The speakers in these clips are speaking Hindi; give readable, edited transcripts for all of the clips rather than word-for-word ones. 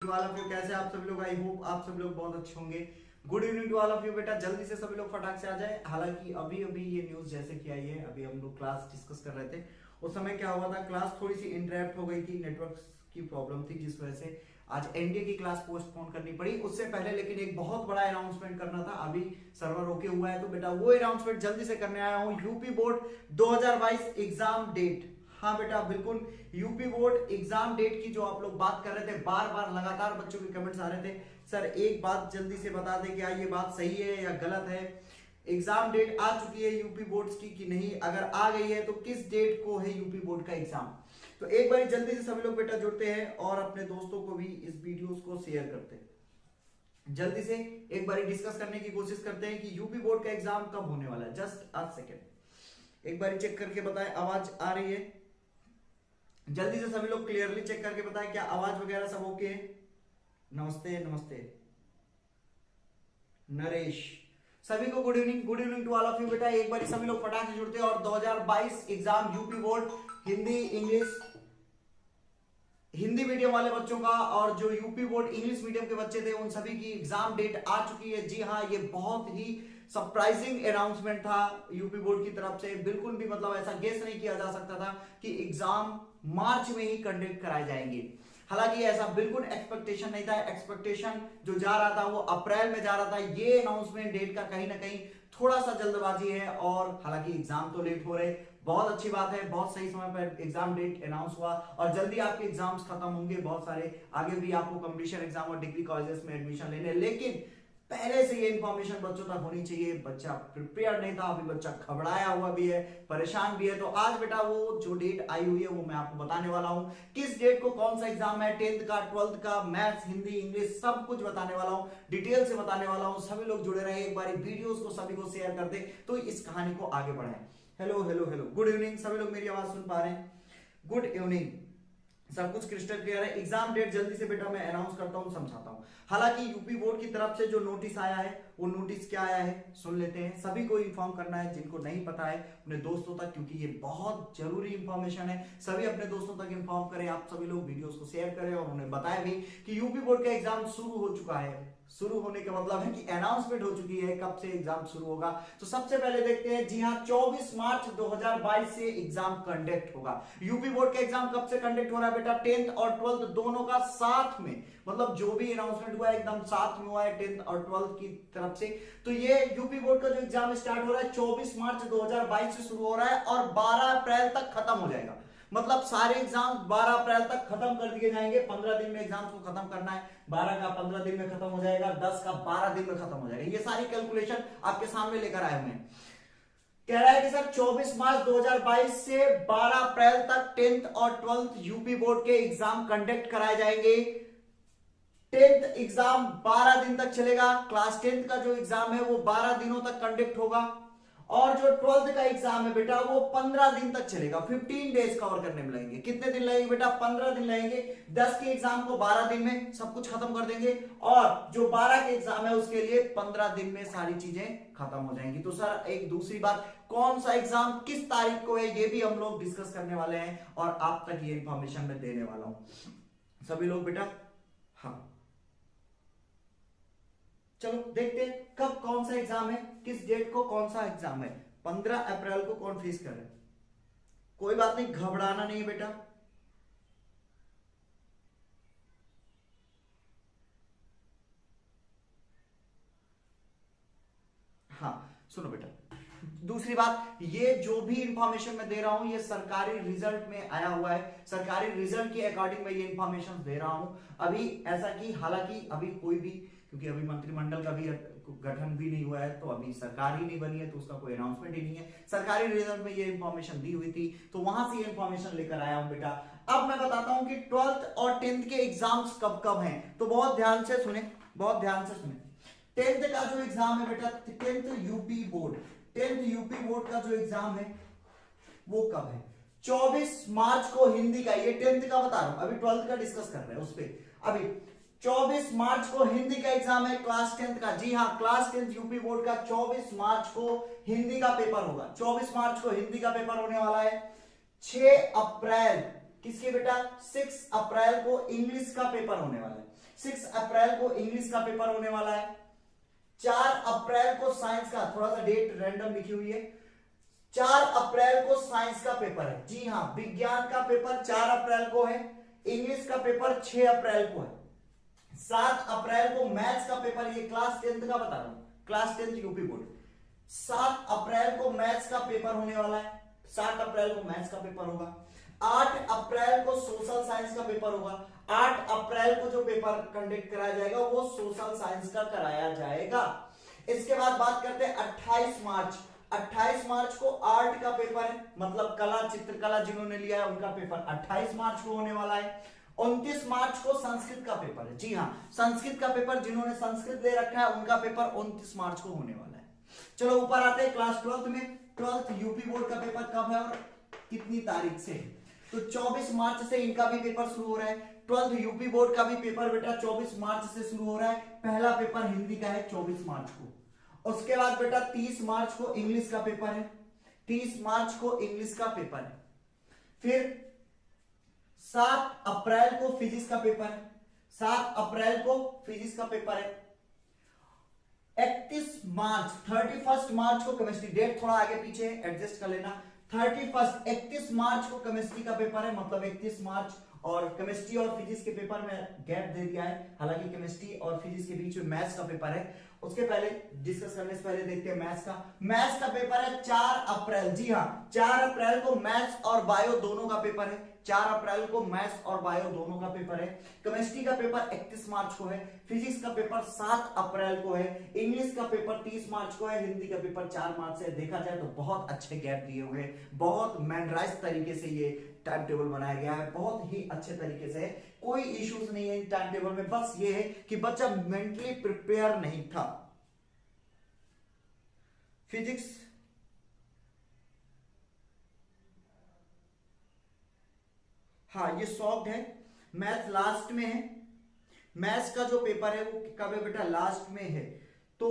ऑल ऑफ यू, कैसे आप सभी लोग? आई होप आप सभी लोग बहुत अच्छे होंगे। Good evening to all of you. बेटा जल्दी से सभी लोग फटाक से आ जाए। हालांकि अभी अभी ये न्यूज जैसे कि आई है, अभी हम लोग क्लास डिस्कस कर रहे थे, उस समय क्या हुआ था, क्लास थोड़ी सी इंटरप्ट हो गई थी, नेटवर्क की प्रॉब्लम थी, जिस वजह से आज एनडीए की क्लास पोस्टपोन करनी पड़ी। उससे पहले लेकिन एक बहुत बड़ा अनाउंसमेंट करना था, अभी सर्वर ओके हुआ है, तो बेटा वो अनाउंसमेंट जल्दी से करने आया हूँ। UP board 2022 exam date. हाँ बेटा बिल्कुल, यूपी बोर्ड एग्जाम डेट की जो आप लोग बात कर रहे थे, बार बार लगातार बच्चों के कमेंट्स आ रहे थे, सर एक बात जल्दी से बता दें, क्या ये बात सही है या गलत है? एग्जाम डेट आ चुकी है यूपी बोर्ड्स की कि नहीं? अगर आ गई है तो किस डेट को है यूपी बोर्ड का एग्जाम? तो एक बार जल्दी से सभी लोग बेटा जुड़ते हैं और अपने दोस्तों को भी इस वीडियोस को शेयर करते हैं। जल्दी से एक बार डिस्कस करने की कोशिश करते हैं कि यूपी बोर्ड का एग्जाम कब होने वाला है। जस्ट अ सेकेंड, एक बार चेक करके बताएं आवाज आ रही है? जल्दी से सभी लोग क्लियरली चेक करके बताएं क्या आवाज वगैरह सब ओके है? नमस्ते नमस्ते नरेश, सभी को good evening. Good evening to all of you. बेटा एक बार सभी लोग फटाक से जुड़ते हैं और 2022 exam UP board Hindi English, Hindi medium वाले बच्चों का और जो यूपी बोर्ड इंग्लिश मीडियम के बच्चे थे, उन सभी की एग्जाम डेट आ चुकी है। जी हाँ, ये बहुत ही सरप्राइजिंग अनाउंसमेंट था यूपी बोर्ड की तरफ से। बिल्कुल भी मतलब ऐसा गेस नहीं किया जा सकता था कि एग्जाम मार्च में ही कंडक्ट कराए जाएंगे। हालांकि ऐसा बिल्कुल एक्सपेक्टेशन नहीं था। एक्सपेक्टेशन जो जा रहा था वो अप्रैल में जा रहा था। ये अनाउंसमेंट डेट का कहीं ना कहीं थोड़ा सा जल्दबाजी है, और हालांकि एग्जाम तो लेट हो रहे, बहुत अच्छी बात है, बहुत सही समय पर एग्जाम डेट अनाउंस हुआ और जल्दी आपके एग्जाम्स खत्म होंगे। बहुत सारे आगे भी आपको कंपटीशन एग्जाम और डिग्री कॉलेजेस में एडमिशन लेने, लेकिन पहले से ये इंफॉर्मेशन बच्चों तक होनी चाहिए। बच्चा प्रिपेयर नहीं था, अभी बच्चा घबराया हुआ भी है, परेशान भी है। तो आज बेटा वो जो डेट आई हुई है वो मैं आपको बताने वाला हूं। किस डेट को कौन सा एग्जाम है, 10th का, 12th का, मैथ्स, हिंदी, इंग्लिश, सब कुछ बताने वाला हूं, डिटेल से बताने वाला हूं। सभी लोग जुड़े रहे, एक बार वीडियोस को सभी को शेयर कर दे तो इस कहानी को आगे बढ़ाएं। Hello hello hello, good evening. सभी लोग मेरी आवाज सुन पा रहे हैं? Good evening. सब कुछ क्रिस्टल क्लियर है। एग्जाम डेट जल्दी से बेटा मैं अनाउंस करता हूं, समझाता हूं। हालांकि यूपी बोर्ड की तरफ से जो नोटिस आया है, वो नोटिस क्या आया है सुन लेते हैं। सभी को इन्फॉर्म करना है, जिनको नहीं पता है अपने दोस्तों तक, क्योंकि ये बहुत जरूरी इंफॉर्मेशन है। सभी अपने दोस्तों तक इन्फॉर्म करें, आप सभी लोग वीडियोस को शेयर करें और उन्हें बताएं भी कि यूपी बोर्ड का एग्जाम शुरू हो चुका है। शुरू होने का मतलब है कि अनाउंसमेंट हो चुकी है कब से एग्जाम शुरू होगा। तो सबसे पहले देखते हैं। जी हाँ, 24 मार्च 2022 से एग्जाम कंडक्ट होगा। यूपी बोर्ड का एग्जाम कब से कंडक्ट हो रहा है बेटा? 10th और 12th दोनों का साथ में, मतलब जो भी अनाउंसमेंट हुआ है एकदम साथ में हुआ है 10th और 12th की तरफ से। तो ये यूपी बोर्ड का जो एग्जाम स्टार्ट हो रहा है 24 मार्च 2022 से शुरू हो रहा है और 12 अप्रैल तक खत्म हो जाएगा। मतलब सारे एग्जाम 12 अप्रैल तक खत्म कर दिए जाएंगे। 15 दिन में एग्जाम को खत्म करना है, 12 का 15 दिन में खत्म हो जाएगा, 10 का 12 दिन में खत्म हो जाएगा। ये सारी कैलकुलेशन आपके सामने लेकर आए हुए हैं। कह रहा है कि सर 24 मार्च 2022 से 12 अप्रैल तक 10th और 12th यूपी बोर्ड के एग्जाम कंडक्ट कराए जाएंगे। 10th एग्जाम 12 दिन तक चलेगा। क्लास 10th का जो एग्जाम है वो 12 दिनों तक कंडक्ट होगा, और जो 12th का एग्जाम है बेटा वो 15 दिन तक चलेगा। 15 डेज कवर करने में लगेंगे। कितने दिन लगेंगे बेटा? 15 दिन लगेंगे। 10 के एग्जाम को 12 दिन में सब कुछ खत्म कर देंगे, और जो 12 के एग्जाम है उसके लिए 15 दिन में सारी चीजें खत्म हो जाएंगी। तो सर एक दूसरी बात, कौन सा एग्जाम किस तारीख को है ये भी हम लोग डिस्कस करने वाले हैं और आप तक ये इंफॉर्मेशन मैं देने वाला हूं। सभी लोग बेटा हाँ, चलो देखते हैं कब कौन सा एग्जाम है, किस डेट को कौन सा एग्जाम है। 15 अप्रैल को कौन फेस कर रहे हैं? कोई बात नहीं, घबराना नहीं है बेटा। हाँ सुनो बेटा, दूसरी बात, ये जो भी इंफॉर्मेशन मैं दे रहा हूं ये सरकारी रिजल्ट में आया हुआ है। सरकारी रिजल्ट के अकॉर्डिंग मैं ये इंफॉर्मेशन दे रहा हूं। अभी ऐसा कि हालांकि अभी कोई भी, क्योंकि अभी मंत्रिमंडल का भी गठन भी नहीं हुआ है, तो अभी सरकार ही नहीं बनी है, तो उसका कोई अनाउंसमेंट ही नहीं है। सरकारी रिजल्ट में ये इंफॉर्मेशन दी हुई थी, तो वहां से ये इंफॉर्मेशन लेकर आया हूं बेटा। अब मैं बताता हूं कि 12th और 10th के एग्जाम्स कब कब हैं, तो बहुत ध्यान से सुने, बहुत ध्यान से सुने। 10th का जो एग्जाम है बेटा, 10th UP board, 10th UP board का जो एग्जाम है वो कब है? 24 मार्च को हिंदी का, ये 10th का बता रहा हूं, अभी 12th का डिस्कस कर रहे हैं उस पर। अभी 24 मार्च को हिंदी का एग्जाम है क्लास 10th का। जी हाँ, क्लास 10th यूपी बोर्ड का 24 मार्च को हिंदी का पेपर होगा। 24 मार्च को हिंदी का पेपर होने वाला है। 6 अप्रैल किसकी बेटा? 6 अप्रैल को इंग्लिश का पेपर होने वाला है। 6 अप्रैल को इंग्लिश का पेपर होने वाला है। 4 अप्रैल को साइंस का, थोड़ा सा डेट रैंडम लिखी हुई है, 4 अप्रैल को साइंस का पेपर है। जी हां, विज्ञान का पेपर 4 अप्रैल को है, इंग्लिश का पेपर 6 अप्रैल को है। 7 अप्रैल को मैथ्स का पेपर, ये क्लास 10th का बता रहा हूं, क्लास 10th यूपी बोर्ड। 7 अप्रैल को मैथ्स का पेपर होने वाला है, 7 अप्रैल को मैथ्स का पेपर होगा। 8 अप्रैल को सोशल साइंस का पेपर होगा। 8 अप्रैल को जो पेपर कंडक्ट कराया जाएगा वो सोशल साइंस का कराया जाएगा। इसके बाद बात करते हैं 28 मार्च। 28 मार्च को आर्ट का पेपर है, मतलब कला, चित्रकला जिन्होंने लिया है उनका पेपर 28 मार्च को होने वाला है। 29 मार्च को संस्कृत का पेपर है। जी हां, संस्कृत का पेपर जिन्होंने संस्कृत ले रखा है उनका पेपर 29 मार्च को होने वाला है। चलो ऊपर आते हैं क्लास 12th में। 12th यूपी बोर्ड का पेपर कब है और कितनी तारीख से? तो 24 मार्च से इनका भी पेपर शुरू हो रहा है। 12th यूपी बोर्ड का भी पेपर बेटा 24 मार्च से शुरू हो रहा है। पहला पेपर हिंदी का है 24 मार्च को। उसके बाद बेटा 30 मार्च को इंग्लिश का पेपर है। 30 मार्च को इंग्लिश का पेपर है। फिर 7 अप्रैल को फिजिक्स का पेपर है। 7 अप्रैल को फिजिक्स का पेपर है। 31 मार्च को केमिस्ट्री, डेट थोड़ा आगे पीछे एडजस्ट कर लेना। 31 मार्च को केमिस्ट्री का पेपर है, मतलब 31 मार्च, और केमिस्ट्री और फिजिक्स के पेपर में गैप दे दिया है, हालांकि केमिस्ट्री और फिजिक्स के बीच में मैथ्स का पेपर है। उसके पहले डिस्कस करने से पहले देखते हैं मैथ्स का। मैथ्स का पेपर है 4 अप्रैल। जी हां, 4 अप्रैल को मैथ्स और बायो दोनों का पेपर है। 4 अप्रैल को मैथ्स और बायो दोनों का पेपर है। केमिस्ट्री का पेपर 31 मार्च को है। फिजिक्स का पेपर 7 अप्रैल को है। इंग्लिश का पेपर 30 मार्च को है। हिंदी का पेपर 4 मार्च से। देखा जाए तो बहुत अच्छे गैप दिए हुए, बहुत मैनराइज तरीके से ये टाइम टेबल बनाया गया है, बहुत ही अच्छे तरीके से। कोई इश्यूज नहीं है इन टाइम टेबल में, बस ये है कि बच्चा मेंटली प्रिपेयर नहीं था। फिजिक्स हाँ, ये सॉफ्ट है। मैथ लास्ट में है। मैथ्स का जो पेपर है वो कब है बेटा? लास्ट में है। तो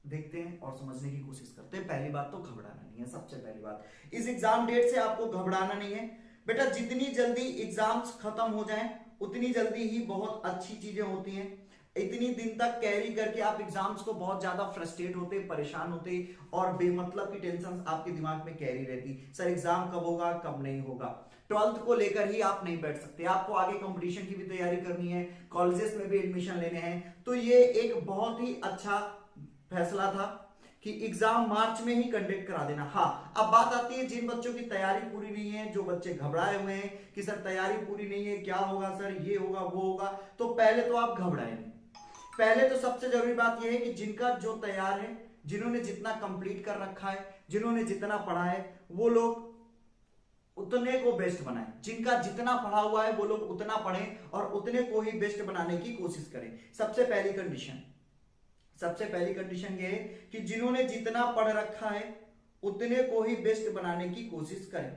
देखते हैं और समझने की कोशिश करते हैं। पहली बात तो घबराना नहीं है, सबसे पहली बात इस एग्जाम डेट से आपको घबराना नहीं है बेटा। जितनी जल्दी एग्जाम्स खत्म हो जाएं उतनी जल्दी ही बहुत अच्छी चीजें होती हैं। इतनी दिन तक कैरी करके आप एग्जाम्स को बहुत ज्यादा फ्रस्ट्रेट होते, परेशान होते और बेमतलब की टेंशन आपके दिमाग में कैरी रहती, सर एग्जाम कब होगा कब नहीं होगा। 12th को लेकर ही आप नहीं बैठ सकते, आपको आगे कंपटीशन की भी तैयारी करनी है, कॉलेजेस में भी एडमिशन लेने हैं। तो ये एक बहुत ही अच्छा फैसला था कि एग्जाम मार्च में ही कंडक्ट करा देना। हाँ, अब बात आती है जिन बच्चों की तैयारी पूरी नहीं है, जो बच्चे घबराए हुए हैं कि सर तैयारी पूरी नहीं है, क्या होगा सर, ये होगा वो होगा, तो पहले तो आप घबराए नहीं। पहले तो सबसे जरूरी बात यह है कि जिनका जो तैयार है, जिन्होंने जितना कंप्लीट कर रखा है, जिन्होंने जितना पढ़ा है, वो लोग उतने को बेस्ट बनाएं। जिनका जितना पढ़ा हुआ है वो लोग उतना पढ़ें और उतने को ही बेस्ट बनाने की कोशिश करें। सबसे पहली कंडीशन ये है कि जिन्होंने जितना पढ़ रखा है उतने को ही बेस्ट बनाने की कोशिश करें।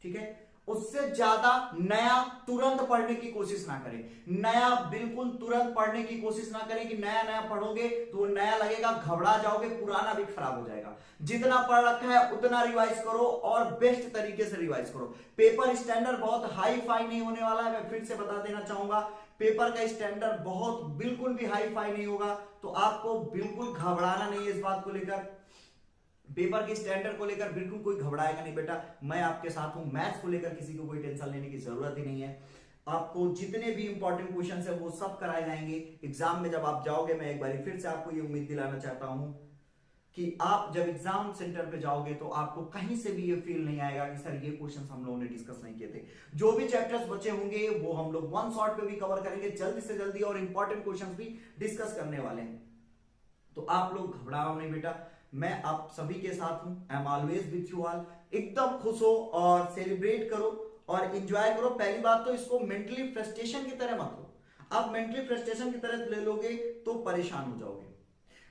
ठीक है, उससे ज्यादा नया तुरंत पढ़ने की कोशिश ना करें। नया बिल्कुल तुरंत पढ़ने की कोशिश ना करें कि नया नया पढ़ोगे तो नया लगेगा, घबरा जाओगे, पुराना भी खराब हो जाएगा। जितना पढ़ रखा है उतना रिवाइज करो और बेस्ट तरीके से रिवाइज करो। पेपर स्टैंडर्ड बहुत हाई फाई नहीं होने वाला है, मैं फिर से बता देना चाहूंगा। पेपर का स्टैंडर्ड बहुत बिल्कुल भी हाई फाई नहीं होगा, तो आपको बिल्कुल घबराना नहीं है इस बात को लेकर। पेपर के स्टैंडर्ड को लेकर बिल्कुल कोई घबराएगा नहीं बेटा, मैं आपके साथ हूं। मैथ्स को लेकर किसी को कोई टेंशन लेने की जरूरत ही नहीं है। आपको जितने भी इंपॉर्टेंट क्वेश्चन है वो सब कराए जाएंगे एग्जाम में। जब आप जाओगे, मैं एक बार फिर से आपको ये उम्मीद दिलाना चाहता हूं कि आप जब एग्जाम सेंटर पे जाओगे तो आपको कहीं से भी ये फील नहीं आएगा कि सर ये क्वेश्चन हम लोगों ने डिस्कस नहीं किए थे। जो भी चैप्टर्स बचे होंगे वो हम लोग वन शॉट पे भी कवर करेंगे, जल्दी से जल्दी, और इंपॉर्टेंट क्वेश्चन भी डिस्कस करने वाले हैं। तो आप लोग घबराओ नहीं बेटा, मैं आप सभी के साथ हूं। I am always with you all. एकदम खुश हो और सेलिब्रेट करो और एंजॉय करो। पहली बात तो इसको मेंटली फ्रस्ट्रेशन की तरह मत लो। आप मेंटली फ्रस्ट्रेशन की तरह ले लोगे तो परेशान हो जाओगे।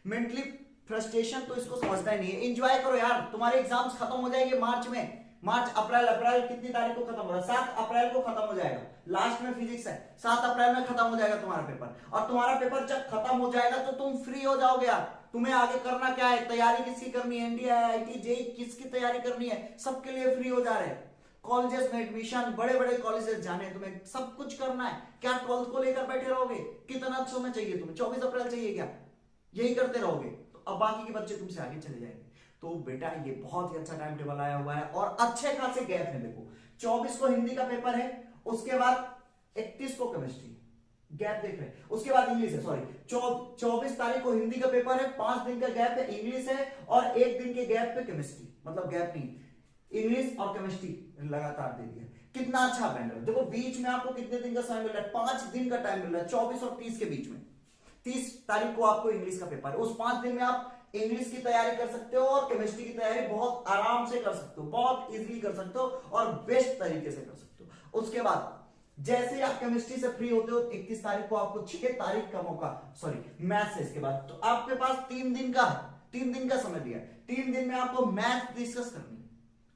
मेंटली फ्रस्ट्रेशन तो इसको समझना ही नहीं है। एंजॉय करो यार, तुम्हारे एग्जाम्स खत्म हो जाएंगे मार्च में। मार्च अप्रैल कितनी तारीख को खत्म हो रहा है? 7 अप्रैल को खत्म हो जाएगा। लास्ट में फिजिक्स है, 7 अप्रैल में खत्म हो जाएगा तुम्हारा पेपर। और तुम्हारा पेपर जब खत्म हो जाएगा तो तुम फ्री हो जाओगे यार। तुम्हें आगे करना क्या है, तैयारी किसकी करनी है, एनडीए, आईआईटी, जेईई किसकी तैयारी करनी है, सबके लिए फ्री हो जा रहे हैं। कॉलेजेस में एडमिशन, बड़े बड़े कॉलेजेस जाने, तुम्हें सब कुछ करना है। क्या 12th को लेकर बैठे रहोगे? कितना समय चाहिए तुम्हें? 24 अप्रैल चाहिए क्या? यही करते रहोगे तो अब बाकी के बच्चे तुमसे आगे चले जाएंगे। तो बेटा ये बहुत ही अच्छा टाइम टेबल आया हुआ है और अच्छे खासे गैप में। देखो 24 को हिंदी का पेपर है, उसके बाद 31 को केमिस्ट्री, गैप देख रहे हैं, उसके बाद इंग्लिश है, सॉरी 24 तारीख को हिंदी का पेपर है, 5 दिन का गैप है, इंग्लिश है और 1 दिन के गैप पे केमिस्ट्री, मतलब गैप नहीं, इंग्लिश और केमिस्ट्री लगातार दे दिया। कितना अच्छा बैंड है। देखो बीच में आपको कितने दिन का समय मिल रहा है? 5 दिन का टाइम मिल रहा है, 24 और 30 के बीच में। 30 तारीख को आपको इंग्लिश का पेपर है, उस 5 दिन में आप इंग्लिश की तैयारी कर सकते हो और केमिस्ट्री की तैयारी बहुत आराम से कर सकते हो, बहुत इजीली कर सकते हो और बेस्ट तरीके से कर सकते हो। उसके बाद जैसे ही आप केमिस्ट्री से फ्री होते हो 31 तारीख को आपको 6 तारीख का मौका, सॉरी मैथ्स है इसके बाद, तो आपके पास 3 दिन का है, 3 दिन का समय दिया है। 3 दिन में आपको मैथ्स डिस्कस करनी है।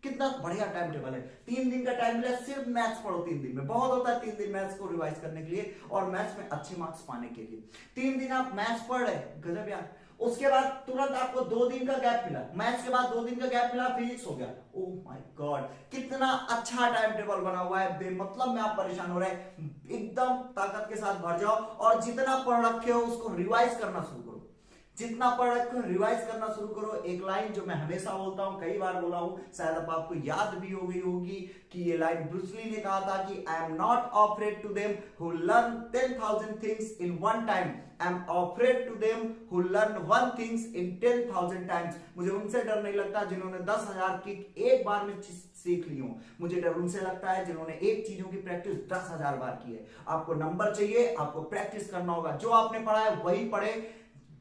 कितना बढ़िया टाइम टेबल है। 3 दिन का टाइम मिला, सिर्फ मैथ्स पढ़ो 3 दिन में। बहुत होता है 3 दिन मैथ्स को रिवाइज करने के लिए और मैथ्स में अच्छे मार्क्स पाने के लिए। 3 दिन आप मैथ्स पढ़ रहे, गजब यार। उसके बाद तुरंत आपको 2 दिन का गैप मिला, मैथ्स के बाद 2 दिन का गैप मिला, फिजिक्स हो गया। ओह माय गॉड, कितना अच्छा टाइम टेबल बना हुआ है। बेमतलब में आप परेशान हो रहे हैं, एकदम ताकत के साथ भर जाओ और जितना पढ़ रखे हो उसको रिवाइज करना शुरू करो। जितना पढ़ रखे हो रिवाइज करना शुरू करो। एक लाइन जो मैं हमेशा बोलता हूं, कई बार बोला हूं, शायद अब आपको याद भी हो गई होगी कि ये लाइन ब्रूस ली ने कहा था कि I am not afraid to them who learn 10,000 things in one time, I am afraid to them who learn one things in 10,000 times. मुझे उनसे डर नहीं लगता जिन्होंने 10,000 की एक बार में सीख ली हो। मुझे डर उनसे लगता है जिन्होंने एक चीजों की प्रैक्टिस 10,000 बार की है। आपको नंबर चाहिए, आपको प्रैक्टिस करना होगा। जो आपने पढ़ा है वही पढ़े,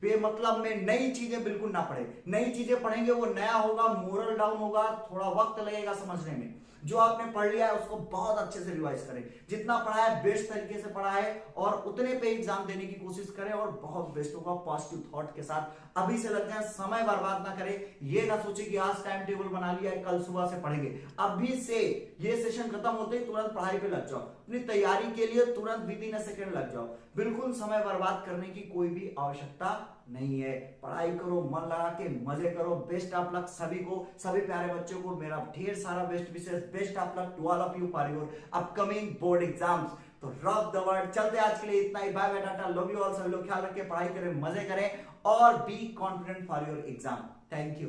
बेमतलब में नई चीजें बिल्कुल ना पढ़े। नई चीजें पढ़ेंगे वो नया होगा, मोरल डाउन होगा, थोड़ा वक्त लगेगा समझने में। जो आपने पढ़ लिया है उसको बहुत अच्छे से रिवाइज करें। जितना पढ़ा है बेस्ट तरीके से पढ़ा है और उतने पे एग्जाम देने की कोशिश करें और बहुत बेस्ट होगा। पॉजिटिव थॉट के साथ अभी से लग जाए, समय बर्बाद ना करें। ये ना सोचे कि आज टाइम टेबल बना लिया है कल सुबह से पढ़ेंगे। अभी से ये सेशन खत्म होते ही तुरंत पढ़ाई पे लग जाओ, अपनी तैयारी के लिए तुरंत विदिन अ सेकंड लग जाओ। बिल्कुल समय बर्बाद करने की कोई भी आवश्यकता नहीं है। पढ़ाई करो, मन लगा के मजे करो। बेस्ट ऑफ लक सभी को, सभी प्यारे बच्चों को मेरा ढेर सारा best wishes. Best of luck to all of you for your upcoming board exams. तो रॉक द वर्ल्ड। चलते आज के लिए इतना ही। Bye bye, tata, love you all. सभी लोग ख्याल रखें, पढ़ाई करें, मजे करें और be confident for your exam. Thank you,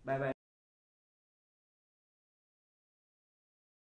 bye bye.